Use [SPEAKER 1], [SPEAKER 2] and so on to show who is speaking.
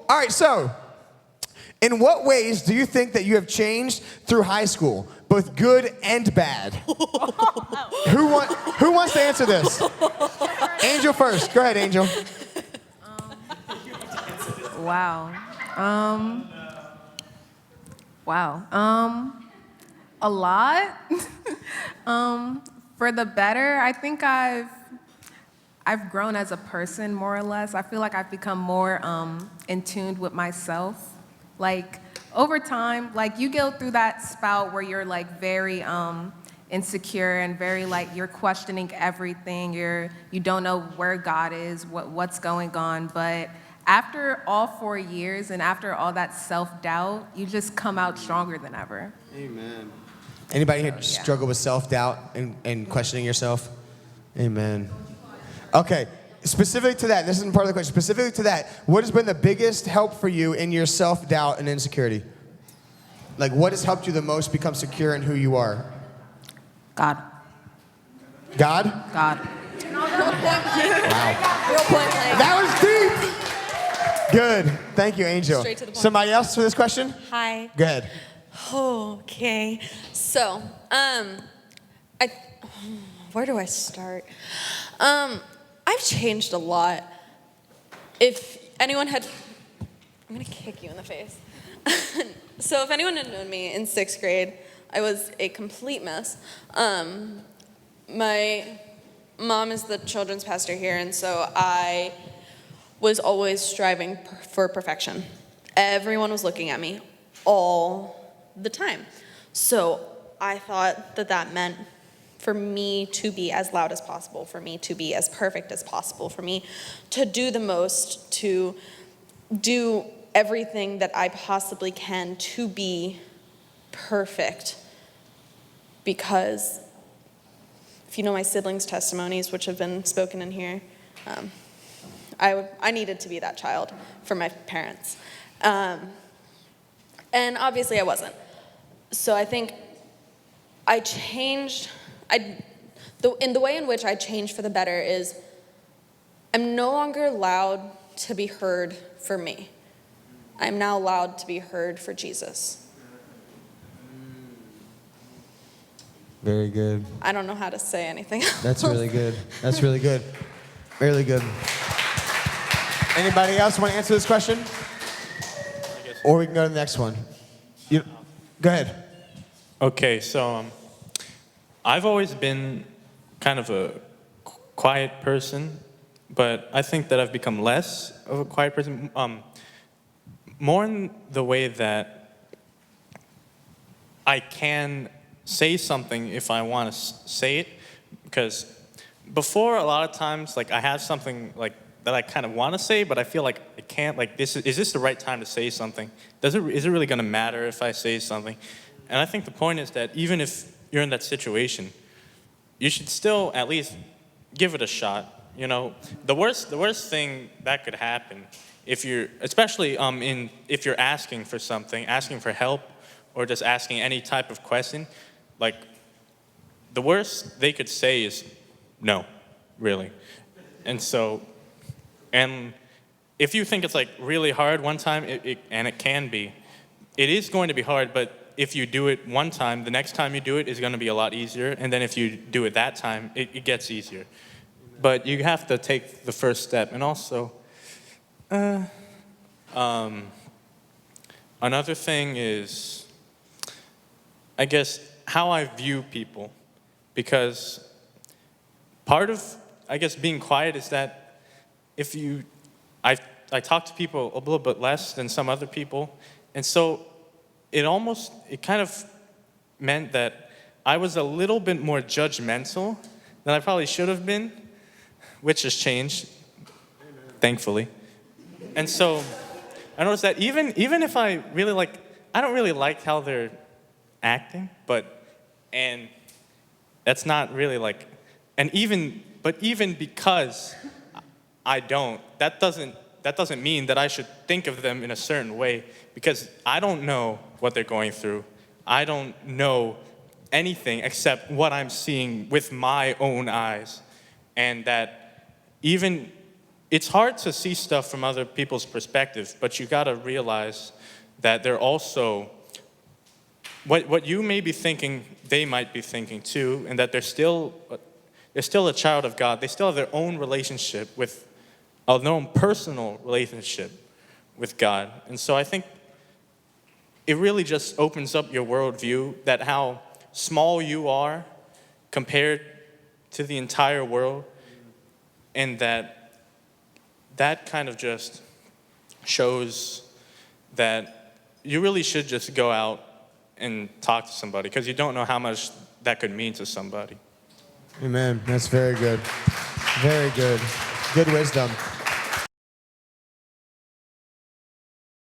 [SPEAKER 1] All right, so in what ways do you think that you have changed through high school, both good and bad? Who wants to answer this? Angel first. Go ahead, Angel.
[SPEAKER 2] Wow. A lot. For the better, I think I've grown as a person more or less. I feel like I've become more in tune with myself. Like over time, like you go through that spout where you're like very insecure and very like you're questioning everything. You don't know where God is, what's going on, but after all 4 years and after all that self-doubt, you just come out stronger than ever.
[SPEAKER 1] Amen. Anybody here struggle with self-doubt and questioning yourself? Amen. Okay, specific to that, this isn't part of the question, specific to that, what has been the biggest help for you in your self-doubt and insecurity? Like, what has helped you the most become secure in who you are?
[SPEAKER 2] God.
[SPEAKER 1] God?
[SPEAKER 2] God.
[SPEAKER 1] Wow.
[SPEAKER 3] Real point blank.
[SPEAKER 1] That was deep! Good. Thank you, Angel.
[SPEAKER 3] Straight to the point.
[SPEAKER 1] Somebody else for this question?
[SPEAKER 3] Hi.
[SPEAKER 1] Go ahead.
[SPEAKER 3] Okay. So, where do I start? I've changed a lot. If anyone had, I'm gonna kick you in the face. So if anyone had known me in 6th grade, I was a complete mess. My mom is the children's pastor here, and so I was always striving for perfection. Everyone was looking at me all the time. So I thought that meant for me to be as loud as possible, for me to be as perfect as possible, for me to do the most, to do everything that I possibly can to be perfect. Because if you know my siblings' testimonies, which have been spoken in here, I needed to be that child for my parents. And obviously I wasn't. So I think I changed, in the way in which I changed for the better is I'm no longer loud to be heard for me. I'm now loud to be heard for Jesus.
[SPEAKER 1] Very good.
[SPEAKER 3] I don't know how to say anything else.
[SPEAKER 1] That's really good. That's really good. Really good. Anybody else want to answer this question? Or we can go to the next one. Go ahead.
[SPEAKER 4] Okay, so I've always been kind of a quiet person, but I think that I've become less of a quiet person. More in the way that I can say something if I want to say it, because before a lot of times, like I have something like that I kind of want to say, but I feel like I can't. Like, is this the right time to say something? Is it really going to matter if I say something? And I think the point is that even if you're in that situation, you should still at least give it a shot. You know, the worst thing that could happen, if you're, especially if you're asking for something, asking for help, or just asking any type of question, like the worst they could say is no, really. And so, and if you think it's like really hard one time, and it can be, it is going to be hard, but if you do it one time, the next time you do it is going to be a lot easier, and then if you do it that time, it gets easier. But you have to take the first step. And also, another thing is, I guess, how I view people. Because part of, I guess, being quiet is that if you, I talk to people a little bit less than some other people, and so it kind of meant that I was a little bit more judgmental than I probably should have been, which has changed, thankfully. And so I noticed that even if I really I don't really like how they're acting, and that's not really but even because I don't, that doesn't mean that I should think of them in a certain way, because I don't know what they're going through. I don't know anything except what I'm seeing with my own eyes. And that even it's hard to see stuff from other people's perspective, but you gotta realize that they're also, what you may be thinking, they might be thinking too, and that they're still a child of God. They still have their own relationship with, their own personal relationship with God. And so I think it really just opens up your worldview, that how small you are compared to the entire world, and that kind of just shows that you really should just go out and talk to somebody, because you don't know how much that could mean to somebody.
[SPEAKER 1] Amen. That's very good. Very good. Good wisdom.